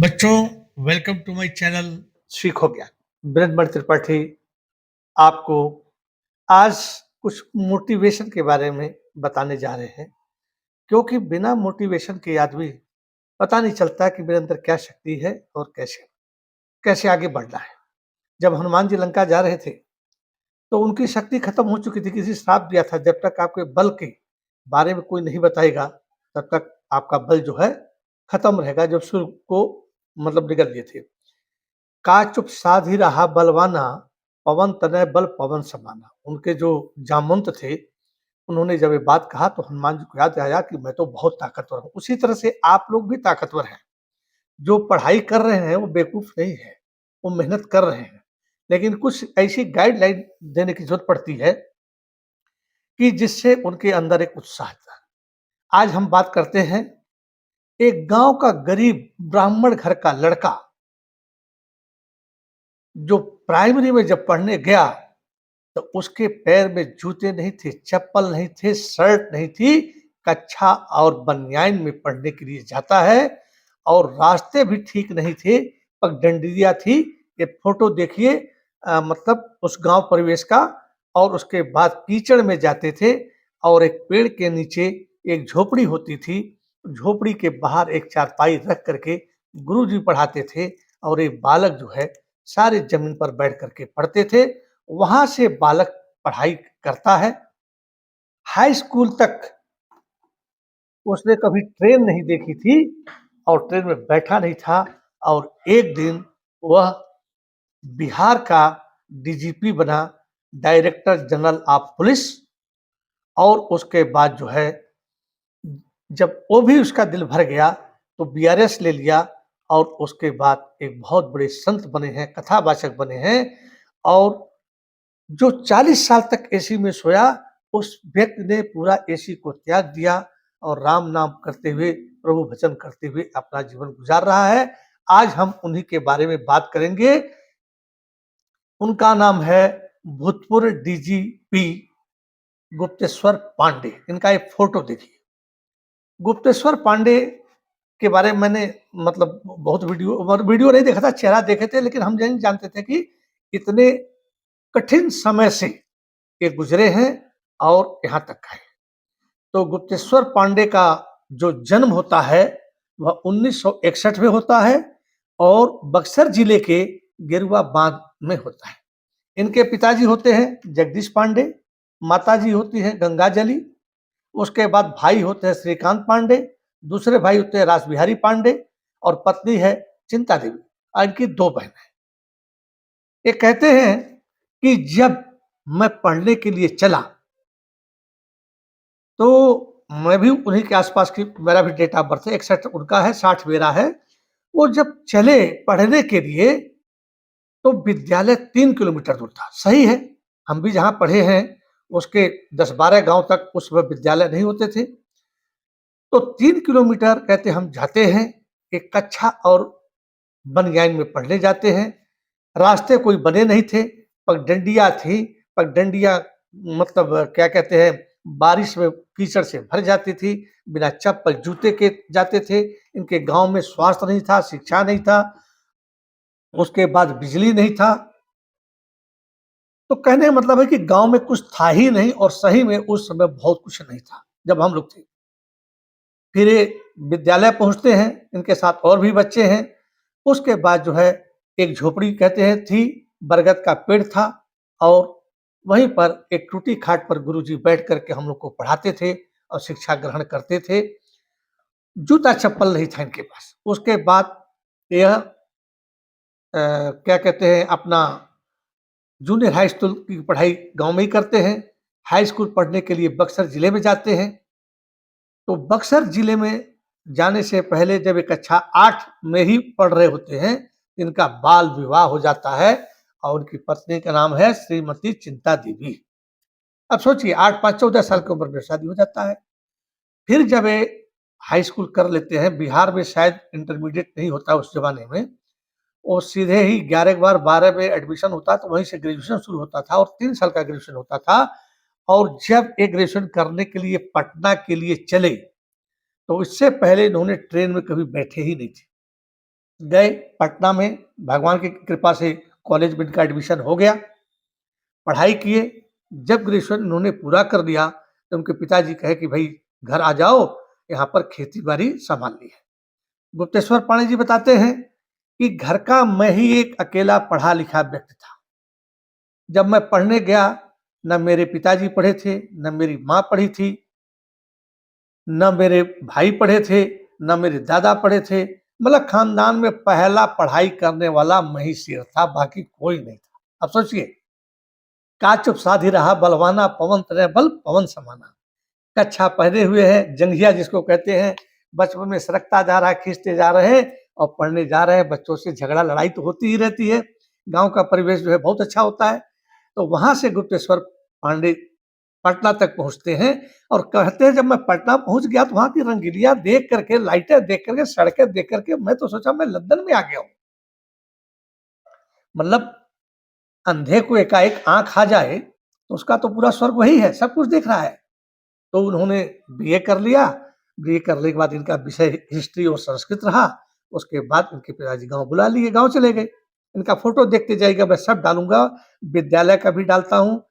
बच्चों, welcome to my channel सीखो ज्ञान। ब्रजमणि त्रिपाठी आपको आज कुछ मोटिवेशन के बारे में बताने जा रहे हैं, क्योंकि बिना मोटिवेशन के आदमी पता नहीं चलता कि मेरे अंदर क्या शक्ति है और कैसे कैसे आगे बढ़ना है। जब हनुमान जी लंका जा रहे थे तो उनकी शक्ति खत्म हो चुकी थी। किसी श्राप दिया था, जब तक आपके बल के बारे में कोई नहीं बताएगा तब तक आपका बल जो है खत्म रहेगा। जब सूर्य को निगल दिए थे, का चुप साधी रहा बलवाना, पवन तनय बल पवन समाना। उनके जो जामवंत थे, उन्होंने जब ये बात कहा तो हनुमान जी को याद आया कि मैं तो बहुत ताकतवर हूँ। उसी तरह से आप लोग भी ताकतवर हैं। जो पढ़ाई कर रहे हैं वो बेवकूफ नहीं है, वो मेहनत कर रहे हैं, लेकिन कुछ ऐसी गाइडलाइन देने की जरूरत पड़ती है कि जिससे उनके अंदर एक उत्साह था। आज हम बात करते हैं एक गांव का गरीब ब्राह्मण घर का लड़का, जो प्राइमरी में जब पढ़ने गया तो उसके पैर में जूते नहीं थे, चप्पल नहीं थे, शर्ट नहीं थी। कच्छा और बनियान में पढ़ने के लिए जाता है और रास्ते भी ठीक नहीं थे, पगडंडियां थी। ये फोटो देखिए, उस गांव परिवेश का। और उसके बाद कीचड़ में जाते थे और एक पेड़ के नीचे एक झोपड़ी होती थी। झोपड़ी के बाहर एक चारपाई रख करके गुरुजी पढ़ाते थे और एक बालक जो है सारे जमीन पर बैठ करके पढ़ते थे। वहां से बालक पढ़ाई करता है। हाई स्कूल तक उसने कभी ट्रेन नहीं देखी थी और ट्रेन में बैठा नहीं था। और एक दिन वह बिहार का डीजीपी बना, डायरेक्टर जनरल ऑफ पुलिस। और उसके बाद जो है, जब वो भी उसका दिल भर गया तो बीआरएस ले लिया और उसके बाद एक बहुत बड़े संत बने हैं, कथावाचक बने हैं। और जो 40 साल तक एसी में सोया, उस व्यक्ति ने पूरा एसी को त्याग दिया और राम नाम करते हुए, प्रभु भजन करते हुए अपना जीवन गुजार रहा है। आज हम उन्हीं के बारे में बात करेंगे। उनका नाम है भूतपूर्व डीजीपी गुप्तेश्वर पांडे। इनका एक फोटो देखिए। गुप्तेश्वर पांडे के बारे में मैंने बहुत वीडियो नहीं देखा था, चेहरा देखे थे, लेकिन हम नहीं जानते थे कि इतने कठिन समय से ये गुजरे हैं और यहाँ तक आए। तो गुप्तेश्वर पांडे का जो जन्म होता है वह 1961 में होता है और बक्सर जिले के गेरुआ बांध में होता है। इनके पिताजी होते हैं जगदीश पांडे, माताजी होती है गंगाजली। उसके बाद भाई होते हैं श्रीकांत पांडे, दूसरे भाई होते हैं रासबिहारी पांडे और पत्नी है चिंता देवी। और इनकी 2 बहन है। ये कहते हैं कि जब मैं पढ़ने के लिए चला तो मैं भी उन्हीं के आसपास की, मेरा भी डेट ऑफ बर्थ है 61 उनका है, 60 मेरा है। वो जब चले पढ़ने के लिए तो विद्यालय 3 किलोमीटर दूर था। सही है, हम भी जहाँ पढ़े हैं उसके 10-12 गांव तक उस समय विद्यालय नहीं होते थे। तो 3 किलोमीटर कहते हम जाते हैं, एक कक्षा और बनियान में पढ़ने जाते हैं। रास्ते कोई बने नहीं थे, पगडंडियां थी। पगडंडियां क्या कहते हैं, बारिश में कीचड़ से भर जाती थी। बिना चप्पल जूते के जाते थे। इनके गांव में स्वास्थ्य नहीं था, शिक्षा नहीं था, उसके बाद बिजली नहीं था। तो कहने का मतलब है कि गांव में कुछ था ही नहीं और सही में उस समय बहुत कुछ नहीं था जब हम लोग थे। फिर ये विद्यालय पहुंचते हैं, इनके साथ और भी बच्चे हैं। उसके बाद जो है एक झोपड़ी कहते हैं थी, बरगद का पेड़ था और वहीं पर एक टूटी खाट पर गुरुजी बैठ करके हम लोग को पढ़ाते थे और शिक्षा ग्रहण करते थे। जूता चप्पल नहीं था इनके पास। उसके बाद यह क्या कहते हैं, अपना जूनियर हाई स्कूल की पढ़ाई गांव में ही करते हैं। हाई स्कूल पढ़ने के लिए बक्सर जिले में जाते हैं। तो बक्सर जिले में जाने से पहले जब ये कक्षा 8 में ही पढ़ रहे होते हैं, इनका बाल विवाह हो जाता है और उनकी पत्नी का नाम है श्रीमती चिंता देवी। अब सोचिए 8-5-14 साल की उम्र में शादी हो जाता है। फिर जब ये हाई स्कूल कर लेते हैं, बिहार में शायद इंटरमीडिएट नहीं होता उस जमाने में, और सीधे ही 11 के बाद 12 में एडमिशन होता, तो वहीं से ग्रेजुएशन शुरू होता था और 3 साल का ग्रेजुएशन होता था। और जब ये ग्रेजुएशन करने के लिए पटना के लिए चले तो इससे पहले इन्होंने ट्रेन में कभी बैठे ही नहीं थे। गए पटना में, भगवान की कृपा से कॉलेज में इनका एडमिशन हो गया, पढ़ाई किए। जब ग्रेजुएशन इन्होंने पूरा कर लिया तो उनके पिताजी कहे कि भाई घर आ जाओ, यहाँ पर खेती बाड़ी संभालनी है। गुप्तेश्वर पाणी जी बताते हैं कि घर का मैं ही एक अकेला पढ़ा लिखा व्यक्ति था। जब मैं पढ़ने गया, न मेरे पिताजी पढ़े थे, न मेरी माँ पढ़ी थी, न मेरे भाई पढ़े थे, न मेरे दादा पढ़े थे। मतलब खानदान में पहला पढ़ाई करने वाला मैं ही शेर था, बाकी कोई नहीं था। अब सोचिए, का चुप साधी रहा बलवाना, पवन तनय बल पवन समाना। कच्छा पहने हुए हैं, जंघिया जिसको कहते हैं, बचपन में सरकता जा रहा है, खींचते जा रहे हैं और पढ़ने जा रहे हैं। बच्चों से झगड़ा लड़ाई तो होती ही रहती है। गांव का परिवेश जो है बहुत अच्छा होता है। तो वहां से गुप्तेश्वर पांडे पटना तक पहुंचते हैं और कहते हैं जब मैं पटना पहुंच गया तो वहां की रंगीलियां देख करके, लाइटें देख करके, सड़कें देख करके मैं तो सोचा मैं लंदन में आ गया हूं। मतलब अंधे को एकाएक आंख आ जाए तो उसका तो पूरा स्वर्ग वही है, सब कुछ देख रहा है। तो उन्होंने बीए कर लिया। बीए करने के बाद इनका विषय हिस्ट्री और संस्कृत रहा। उसके बाद इनके पिताजी गांव बुला लिए, गांव चले गए। इनका फोटो देखते जाइएगा, मैं सब डालूंगा, विद्यालय का भी डालता हूँ,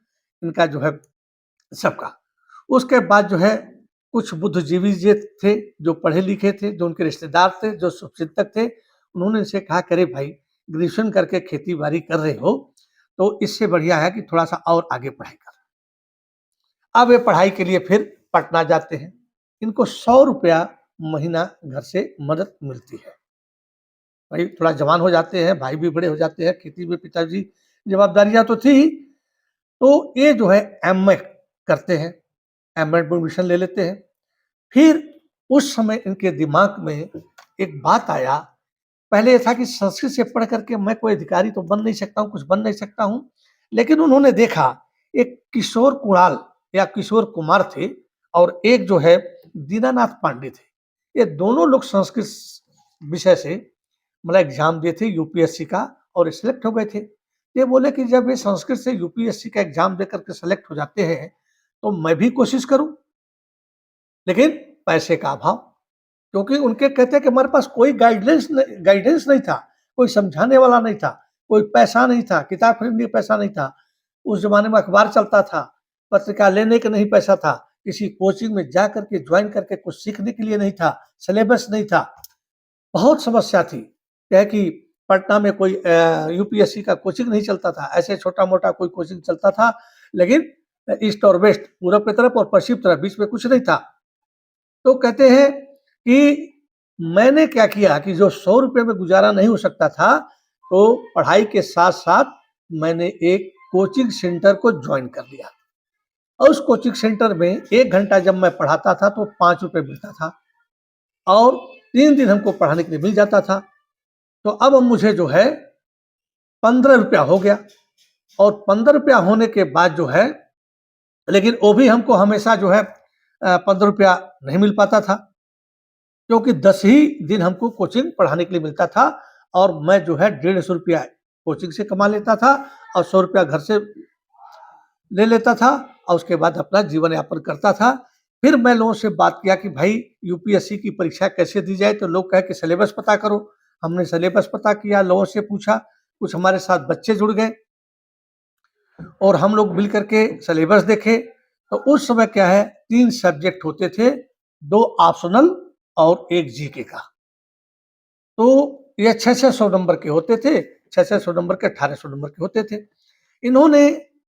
इनका जो है सबका। उसके बाद जो है कुछ बुद्धिजीवी जे थे, जो पढ़े लिखे थे, जो उनके रिश्तेदार थे, जो शुभचिंतक थे, उन्होंने इनसे कहा करे भाई ग्रेजुएशन करके खेती बाड़ी कर रहे हो तो इससे बढ़िया है कि थोड़ा सा और आगे पढ़ाई कर। अब ये पढ़ाई के लिए फिर पटना जाते हैं। इनको 100 रुपया महीना घर से मदद मिलती है। भाई थोड़ा जवान हो जाते हैं, भाई भी बड़े हो जाते हैं, खेती में पिताजी जवाबदारियां तो थी ही। तो ये जो है एमए करते हैं, एमए में एडमिशन ले लेते हैं। फिर उस समय इनके दिमाग में एक बात आया। पहले ये था कि संस्कृत से पढ़ करके मैं कोई अधिकारी तो बन नहीं सकता हूँ, कुछ बन नहीं सकता हूँ। लेकिन उन्होंने देखा एक किशोर कुणाल या किशोर कुमार थे और एक जो है दीनानाथ पांडे थे। ये दोनों लोग संस्कृत विषय से मतलब एग्जाम दिए थे यूपीएससी का और सिलेक्ट हो गए थे। ये बोले कि जब ये संस्कृत से यूपीएससी का एग्जाम दे करके सेलेक्ट हो जाते हैं तो मैं भी कोशिश करूं। लेकिन पैसे का अभाव, क्योंकि उनके कहते हैं कि हमारे पास कोई गाइडेंस नहीं था, कोई समझाने वाला नहीं था, कोई पैसा नहीं था, किताब खरीदने का पैसा नहीं था। उस जमाने में अखबार चलता था, पत्रिका लेने का नहीं पैसा था, किसी कोचिंग में जा करके ज्वाइन करके कुछ सीखने के लिए नहीं था, सिलेबस नहीं था, बहुत समस्या थी। क्या है कि पटना में कोई यूपीएससी का कोचिंग नहीं चलता था, ऐसे छोटा मोटा कोई कोचिंग चलता था, लेकिन ईस्ट और वेस्ट, पूरब की तरफ और पश्चिम तरफ, बीच में कुछ नहीं था। तो कहते हैं कि मैंने क्या किया कि जो 100 रुपये में गुजारा नहीं हो सकता था, तो पढ़ाई के साथ साथ मैंने एक कोचिंग सेंटर को ज्वाइन कर लिया और उस कोचिंग सेंटर में 1 घंटा जब मैं पढ़ाता था तो 5 रुपये मिलता था और 3 दिन हमको पढ़ाने के लिए मिल जाता था। तो अब मुझे जो है 15 रुपया हो गया और 15 रुपया होने के बाद जो है, लेकिन वो भी हमको हमेशा जो है 15 रुपया नहीं मिल पाता था, क्योंकि 10 ही दिन हमको कोचिंग पढ़ाने के लिए मिलता था और मैं जो है 150 रुपया कोचिंग से कमा लेता था और 100 रुपया घर से ले लेता था और उसके बाद अपना जीवन यापन करता था। फिर मैं लोगों से बात किया कि भाई यूपीएससी की परीक्षा कैसे दी जाए, तो लोग कहे कि सिलेबस पता करो। हमने सिलेबस पता किया, लोगों से पूछा, कुछ हमारे साथ बच्चे जुड़ गए और हम लोग मिल करके सिलेबस देखे। तो उस समय क्या है, 3 सब्जेक्ट होते थे, 2 ऑप्शनल और 1 जीके का। तो ये 600 नंबर के होते थे, 600 नंबर के 1800 नंबर के होते थे। इन्होंने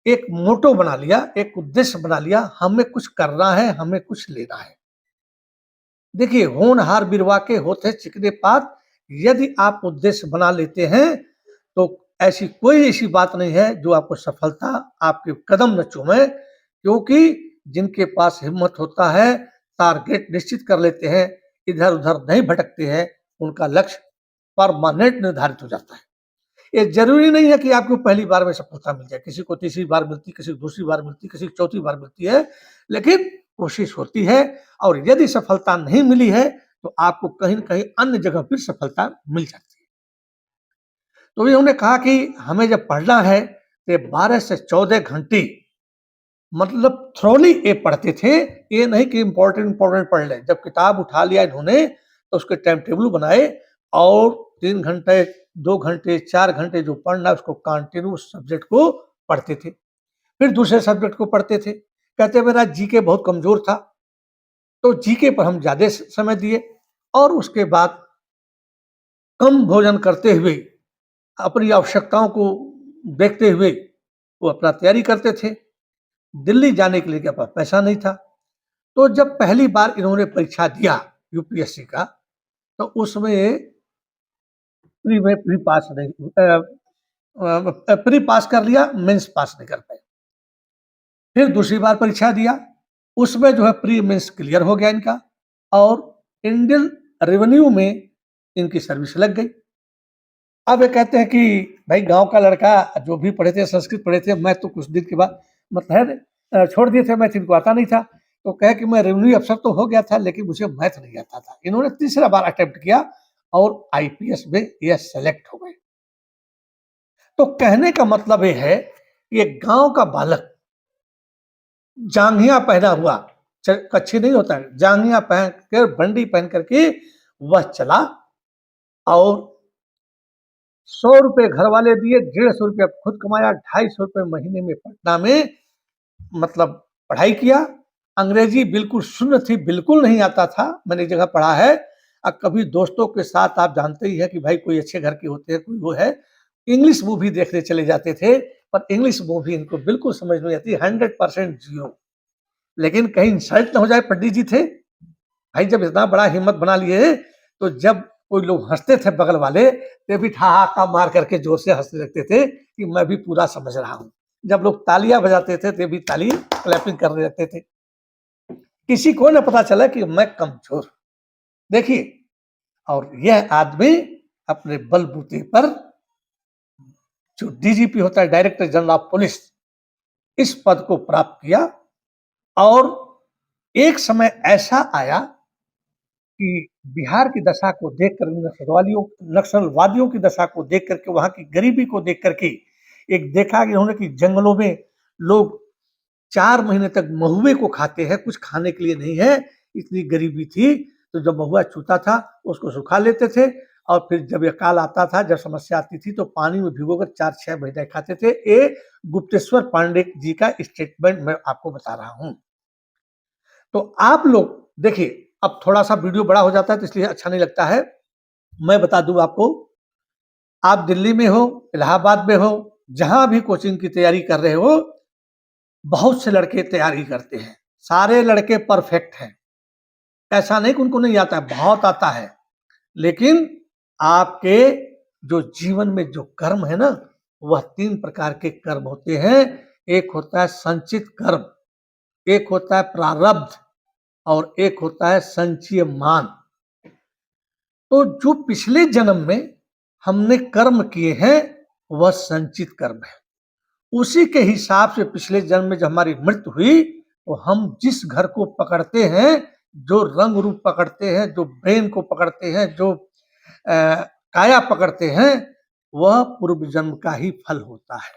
एक मोटो बना लिया, एक उद्देश्य बना लिया, हमें कुछ करना है, हमें कुछ लेना है। देखिए, होनहार बिरवा के होते चिकने पात। यदि आप उद्देश्य बना लेते हैं तो ऐसी कोई ऐसी बात नहीं है जो आपको सफलता आपके कदम न चूमे, क्योंकि जिनके पास हिम्मत होता है, टारगेट निश्चित कर लेते हैं, इधर उधर नहीं भटकते हैं, उनका लक्ष्य परमानेंट निर्धारित हो जाता है। ये जरूरी नहीं है कि आपको पहली बार में सफलता मिल जाए, किसी को तीसरी बार मिलती, किसी को दूसरी बार मिलती, किसी को चौथी बार मिलती है, लेकिन कोशिश होती है। और यदि सफलता नहीं मिली है तो आपको कहीं न कहीं अन्य जगह पर सफलता मिल जाती है। तो इन्होंने कहा कि हमें जब पढ़ना है तो 12 से 14 घंटे मतलब थ्रोली ये पढ़ते थे। ये नहीं कि इम्पोर्टेंट पढ़ लें। जब किताब उठा लिया इन्होंने तो उसके टाइम टेबल बनाए और 3 घंटे, 2 घंटे, 4 घंटे जो पढ़ना है उसको कंटिन्यू सब्जेक्ट को पढ़ते थे। फिर दूसरे सब्जेक्ट को पढ़ते थे। कहते मेरा जीके बहुत कमज़ोर था, तो जीके पर हम ज़्यादा समय दिए और उसके बाद कम भोजन करते हुए, अपनी आवश्यकताओं को देखते हुए वो अपना तैयारी करते थे। दिल्ली जाने के लिए इनके पास पैसा नहीं था। तो जब पहली बार इन्होंने परीक्षा दिया यूपीएससी का, तो उसमें प्री पास नहीं प्री पास कर लिया, मेंस पास नहीं कर पाए। फिर दूसरी बार परीक्षा दिया, उसमें जो है प्री मेंस क्लियर हो गया इनका और इंडियन रेवेन्यू में इनकी सर्विस लग गई। अब ये कहते हैं कि भाई गाँव का लड़का जो भी पढ़े थे, संस्कृत पढ़े थे, मैं तो कुछ दिन के बाद मतलब छोड़ दिए थे, मैथ इनको आता नहीं था। तो कहे कि मैं रेवेन्यू अफ़सर तो हो गया था, लेकिन मुझे मैथ नहीं आता था। इन्होंने तीसरा बार अटेम्प्ट किया और आईपीएस में ये सेलेक्ट हो गए। तो कहने का मतलब ये है कि एक गाँव का बालक जांघिया पहना हुआ, कच्छी नहीं होता है, जांघिया पहन कर, बंडी पहन करके वह चला और 100 रुपए घर वाले दिए, 150 रुपया खुद कमाया, 250 रुपए महीने में पटना में मतलब पढ़ाई किया। अंग्रेजी बिल्कुल शून्य थी, बिल्कुल नहीं आता था। मैंने एक जगह पढ़ा है, कभी दोस्तों के साथ आप जानते ही हैं कि भाई कोई अच्छे घर के होते हैं, कोई वो है, इंग्लिश मूवी देखने चले जाते थे, पर इंग्लिश मूवी इनको बिल्कुल समझ नहीं आती, 100% जीरो। लेकिन कहीं इंसल्ट ना हो जाए, पंडित जी थे। भाई जब इतना बड़ा हिम्मत बना लिए, तो जब कोई लोग हंसते थे बगल वाले, ते भी ठहाका मार करके जोर से हंसने लगते थे कि मैं भी पूरा समझ रहा हूँ। जब लोग तालियां बजाते थे, ते भी ताली क्लैपिंग करने लगते थे। किसी को न पता चला कि मैं कमजोर। देखिए, और यह आदमी अपने बलबूते पर जो डीजीपी होता है, डायरेक्टर जनरल ऑफ पुलिस, इस पद को प्राप्त किया। और एक समय ऐसा आया कि बिहार की दशा को देखकर, नक्सलवादियों की दशा को देख करके, वहां की गरीबी को देख करके, एक देखा कि उन्होंने कि जंगलों में लोग 4 महीने तक महुए को खाते हैं, कुछ खाने के लिए नहीं है, इतनी गरीबी थी। तो जब महुआ छूता था उसको सुखा लेते थे और फिर जब अकाल आता था, जब समस्या आती थी, तो पानी में भिगोकर 4-6 महीने खाते थे। ये गुप्तेश्वर पांडे जी का स्टेटमेंट मैं आपको बता रहा हूं। तो आप लोग देखिए, अब थोड़ा-सा वीडियो बड़ा हो जाता है तो इसलिए अच्छा नहीं लगता है। मैं बता दूँ आपको, आप दिल्ली में हो, इलाहाबाद में हो, जहाँ भी कोचिंग की तैयारी कर रहे हो, बहुत से लड़के तैयारी करते हैं। सारे लड़के परफेक्ट हैं। ऐसा नहीं कि उनको नहीं आता है, बहुत आता है। लेकिन आपके जो जीवन में जो कर्म है ना, वह 3 प्रकार के कर्म होते हैं। एक होता है संचित कर्म, एक होता है प्रारब्ध और एक होता है संचयमान। तो जो पिछले जन्म में हमने कर्म किए हैं, वह संचित कर्म है। उसी के हिसाब से पिछले जन्म में जब हमारी मृत्यु हुई, तो हम जिस घर को पकड़ते हैं, जो रंग रूप पकड़ते हैं, जो ब्रेन को पकड़ते हैं, जो काया पकड़ते हैं, वह पूर्व जन्म का ही फल होता है।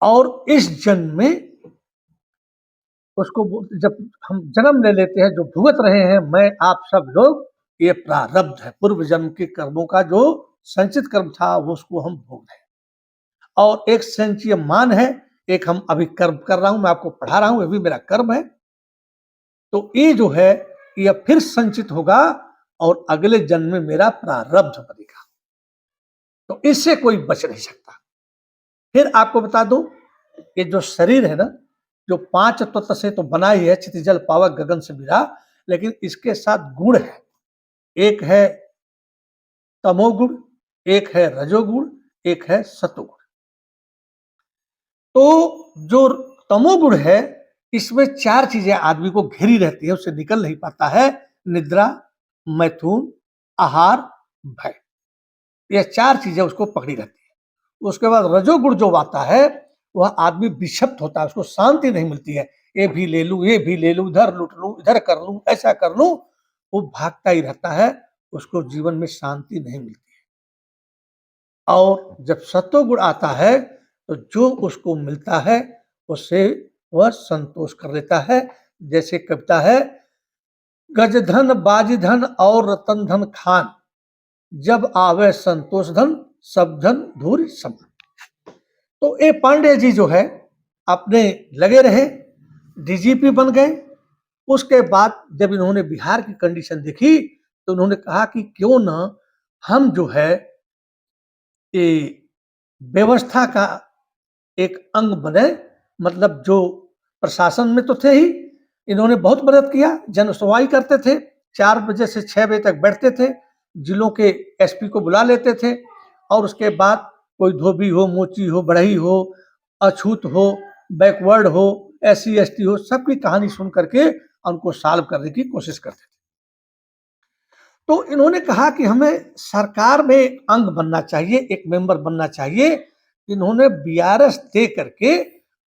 और इस जन्म में उसको जब हम जन्म ले लेते हैं, जो भुगत रहे हैं मैं आप सब लोग, ये प्रारब्ध है। पूर्व जन्म के कर्मों का जो संचित कर्म था, वो उसको हम भोग रहे हैं। और एक संचयमान है, एक हम अभी कर्म कर रहा हूं, मैं आपको पढ़ा रहा हूं, ये भी मेरा कर्म है। तो ये जो है, ये फिर संचित होगा और अगले जन्म में मेरा प्रारब्ध बनेगा। तो इससे कोई बच नहीं सकता। फिर आपको बता दूं, ये जो शरीर है ना, जो 5 तत्व से तो बना ही है, क्षिति जल पावक गगन से मिला, लेकिन इसके साथ गुण है। एक है तमोगुण, एक है रजोगुण, एक है सतोगुण। तो जो तमोगुण है, इसमें 4 चीजें आदमी को घेरी रहती है, उससे निकल नहीं पाता है। निद्रा, मैथुन, आहार, भय। ये 4 चीजें उसको पकड़ी रहती है। उसके बाद रजोगुण जो आता है, वह आदमी विक्षिप्त होता है, उसको शांति नहीं मिलती है। ये भी ले लूं, ये भी ले लूं, इधर लूट लूं, इधर कर लूं, ऐसा कर लूं, वो भागता ही रहता है, उसको जीवन में शांति नहीं मिलती है। और जब सत्वगुण आता है, तो जो उसको मिलता है उससे वह संतोष कर लेता है। जैसे कविता है, गजधन बाजधन और रतन धन खान, जब आवे संतोष धन सब धन धूर समान। तो ये पांडे जी जो है अपने लगे रहे, डीजीपी बन गए। उसके बाद जब इन्होंने बिहार की कंडीशन देखी तो उन्होंने कहा कि क्यों ना हम जो है ये व्यवस्था का एक अंग बने, मतलब जो प्रशासन में तो थे ही, इन्होंने बहुत मदद किया, जनसुनवाई करते थे, 4 बजे से 6 बजे तक बैठते थे, जिलों के एसपी को बुला लेते थे और उसके बाद कोई धोबी हो, मोची हो, बढ़ई हो, अछूत हो, बैकवर्ड हो, SC ST हो, सबकी कहानी सुन करके उनको सॉल्व करने की कोशिश करते थे। तो इन्होंने कहा कि हमें सरकार में एक अंग बनना चाहिए, एक मेंबर बनना चाहिए। इन्होंने बीआरएस दे करके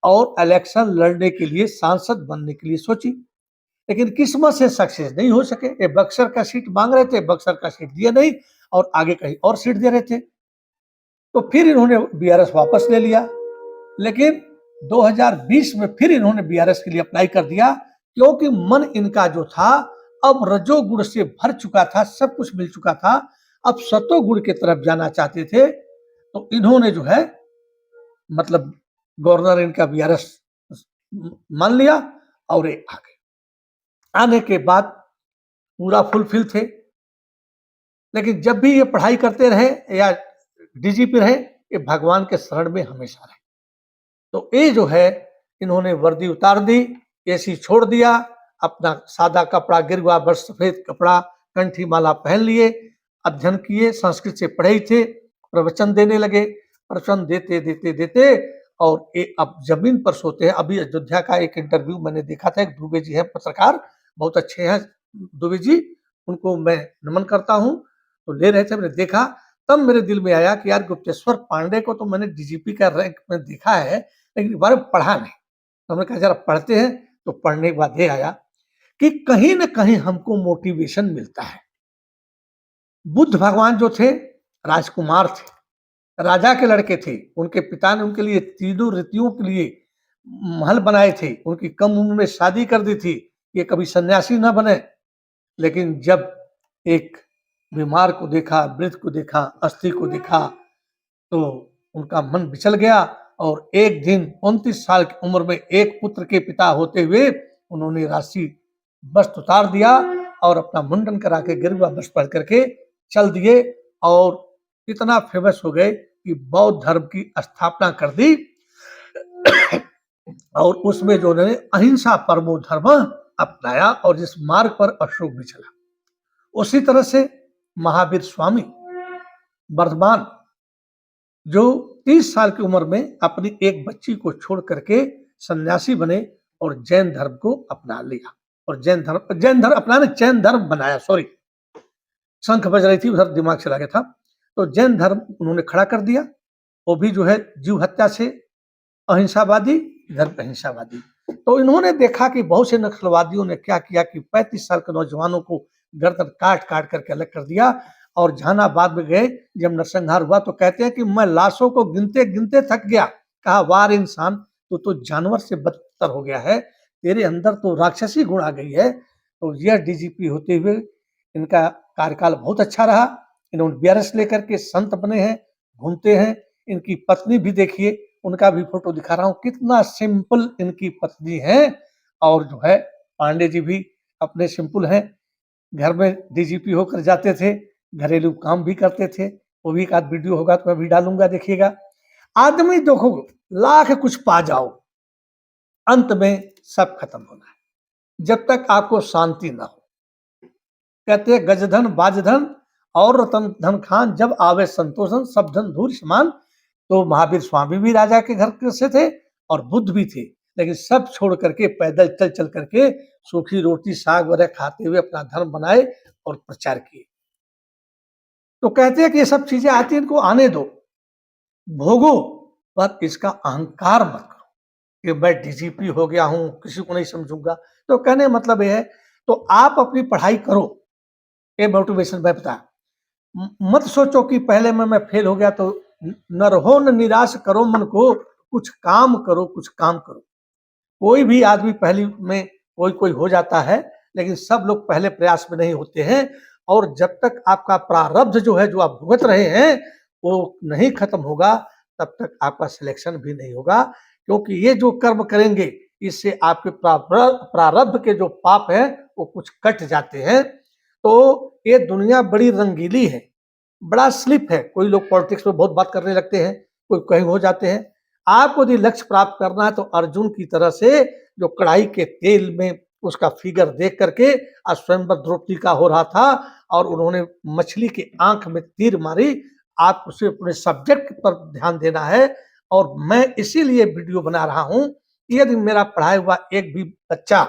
और इलेक्शन लड़ने के लिए, सांसद बनने के लिए सोची, लेकिन किस्मत से सक्सेस नहीं हो सके। ये बक्सर का सीट मांग रहे थे, बक्सर का सीट दिया नहीं और आगे कहीं और सीट दे रहे थे। तो फिर इन्होंने बीआरएस वापस ले लिया, लेकिन 2020 में फिर इन्होंने बीआरएस के लिए अप्लाई कर दिया, क्योंकि मन इनका जो था अब रजोगुण से भर चुका था, सब कुछ मिल चुका था, अब सतोगुण की तरफ जाना चाहते थे। तो इन्होंने जो है मतलब गवर्नर इनका बीआरएस मान लिया और ये आ गए। आने के बाद पूरा फुलफिल थे, लेकिन जब भी ये पढ़ाई करते रहे या डीजीपी रहे, ये भगवान के शरण में हमेशा रहे। तो ये जो है इन्होंने वर्दी उतार दी, एसी छोड़ दिया, अपना सादा कपड़ा, गिरवा बस सफेद कपड़ा, कंठी माला पहन लिए, अध्ययन किए, संस्कृत से पढ़े ही थे, प्रवचन देने लगे, प्रवचन देते देते देते और ये अब जमीन पर सोते हैं। अभी अयोध्या का एक इंटरव्यू मैंने देखा था, एक दुबे जी है पत्रकार, बहुत अच्छे हैं दुबे जी, उनको मैं नमन करता हूँ। तो ले रहे थे, मैंने देखा, तब मेरे दिल में आया कि यार गुप्तेश्वर पांडे को तो मैंने डीजीपी का रैंक में देखा है, लेकिन इस बार पढ़ा नहीं। तो हमने कहा जरा पढ़ते हैं, तो पढ़ने के बाद ये आया कि कहीं ना कहीं हमको मोटिवेशन मिलता है। बुद्ध भगवान जो थे राजकुमार थे, राजा के लड़के थे, उनके पिता ने उनके लिए तीनों ऋतुओं के लिए महल बनाए थे, उनकी कम उम्र में शादी कर दी थी, ये कभी सन्यासी न बने। लेकिन जब एक बीमार को देखा, वृद्ध को देखा, अस्थि को देखा, तो उनका मन बिचल गया और एक दिन 29 साल की उम्र में एक पुत्र के पिता होते हुए उन्होंने राशि वस्त्र उतार दिया और अपना मुंडन करा के गिरवा वस्त्र पहन करके चल दिए और इतना फेमस हो गए कि बौद्ध धर्म की स्थापना कर दी। और उसमें जो उन्होंने अहिंसा परमो धर्म अपनाया और जिस मार्ग पर अशोक भी चला। उसी तरह से महावीर स्वामी वर्धमान जो 30 साल की उम्र में अपनी एक बच्ची को छोड़ करके सन्यासी बने और जैन धर्म को अपना लिया और जैन धर्म अपनाने जैन धर्म बनाया। सॉरी, शंख बज रही थी, उधर दिमाग चला गया था। तो जैन धर्म उन्होंने खड़ा कर दिया, वो भी जो है जीव हत्या से अहिंसावादी, इधर अहिंसावादी। तो इन्होंने देखा कि बहुत से नक्सलवादियों ने क्या किया कि 35 साल के नौजवानों को गर्दन काट काट करके अलग कर दिया और जहानाबाद में गए। जब नरसंहार हुआ तो कहते हैं कि मैं लाशों को गिनते गिनते थक गया। कहा वार इंसान, तो जानवर से बदतर हो गया है, तेरे अंदर तो राक्षसी गुण आ गई है। तो यह डीजीपी होते हुए इनका कार्यकाल बहुत अच्छा रहा। इन्होंने बीआरएस लेकर के संत बने हैं, घूमते हैं। इनकी पत्नी भी देखिए, उनका भी फोटो दिखा रहा हूँ, कितना सिंपल इनकी पत्नी है। और जो है पांडे जी भी अपने सिंपल हैं, घर में डीजीपी होकर जाते थे, घरेलू काम भी करते थे। वो भी एक आध वीडियो होगा तो मैं भी डालूंगा, देखिएगा। आदमी देखो लाख कुछ पा जाओ, अंत में सब खत्म होना है जब तक आपको शांति ना हो। कहते हैं गजधन बाजधन और रतन धन खान, जब आवे संतोषन सब धन धूल समान। तो महावीर स्वामी भी राजा के घर से थे और बुद्ध भी थे, लेकिन सब छोड़ करके पैदल चल चल करके सूखी रोटी साग वगैरह खाते हुए अपना धर्म बनाए और प्रचार किए। तो कहते हैं कि ये सब चीजें आती हैं, इनको आने दो, भोगो, पर इसका अहंकार मत करो कि मैं डीजीपी हो गया हूं, किसी को नहीं समझूंगा। तो कहने मतलब ये है, तो आप अपनी पढ़ाई करो, ये मोटिवेशन मैं बता। मत सोचो कि पहले में मैं फेल हो गया तो न रहो, न निराश करो मन को, कुछ काम करो, कुछ काम करो। कोई भी आदमी पहली में कोई कोई हो जाता है, लेकिन सब लोग पहले प्रयास में नहीं होते हैं। और जब तक आपका प्रारब्ध जो है, जो आप भुगत रहे हैं, वो नहीं खत्म होगा, तब तक आपका सिलेक्शन भी नहीं होगा। क्योंकि ये जो कर्म करेंगे, इससे आपके प्रारब्ध के जो पाप हैं, वो कुछ कट जाते हैं। तो ये दुनिया बड़ी रंगीली है, बड़ा स्लिप है। कोई लोग पॉलिटिक्स में बहुत बात करने लगते हैं, कोई कहीं हो जाते हैं। आपको यदि लक्ष्य प्राप्त करना है, तो अर्जुन की तरह से जो कढ़ाई के तेल में उसका फिगर देख करके स्वयंवर द्रौपदी का हो रहा था, और उन्होंने मछली की आंख में तीर मारी। आप उसे अपने सब्जेक्ट पर ध्यान देना है। और मैं इसीलिए वीडियो बना रहा हूं, यदि मेरा पढ़ाया हुआ एक भी बच्चा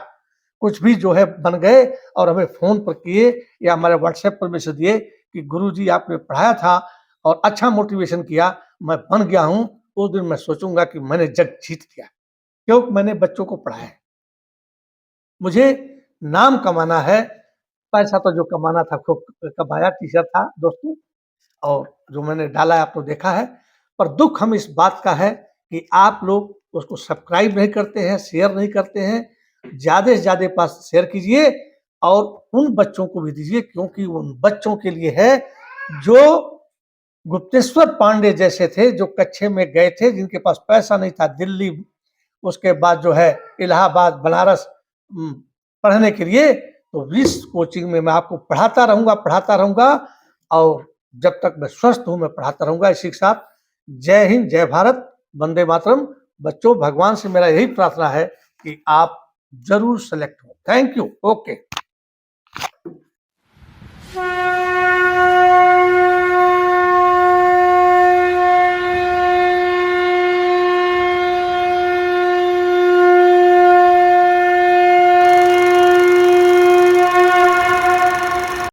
कुछ भी जो है बन गए और हमें फोन पर किए या हमारे व्हाट्सएप पर मैसेज दिए कि गुरुजी आपने पढ़ाया था और अच्छा मोटिवेशन किया, मैं बन गया हूं, उस दिन मैं सोचूंगा कि मैंने जग जीत लिया, क्योंकि मैंने बच्चों को पढ़ाया है। मुझे नाम कमाना है, पैसा तो जो कमाना था खूब कमाया, टीचर था दोस्तों, और जो मैंने डाला है आपने देखा है। पर दुख हम इस बात का है कि आप लोग उसको सब्सक्राइब नहीं करते हैं, शेयर नहीं करते हैं। ज़्यादा से ज़्यादा पास शेयर कीजिए और उन बच्चों को भी दीजिए, क्योंकि उन बच्चों के लिए है जो गुप्तेश्वर पांडे जैसे थे, जो कच्चे में गए थे, जिनके पास पैसा नहीं था, दिल्ली, उसके बाद जो है इलाहाबाद, बनारस पढ़ने के लिए। तो इस कोचिंग में मैं आपको पढ़ाता रहूंगा, और जब तक मैं स्वस्थ हूं, मैं पढ़ाता रहूंगा। इसी के साथ जय हिंद, जय भारत, वंदे मातरम। बच्चों, भगवान से मेरा यही प्रार्थना है कि आप जरूर सेलेक्ट हो। Thank you. ओके।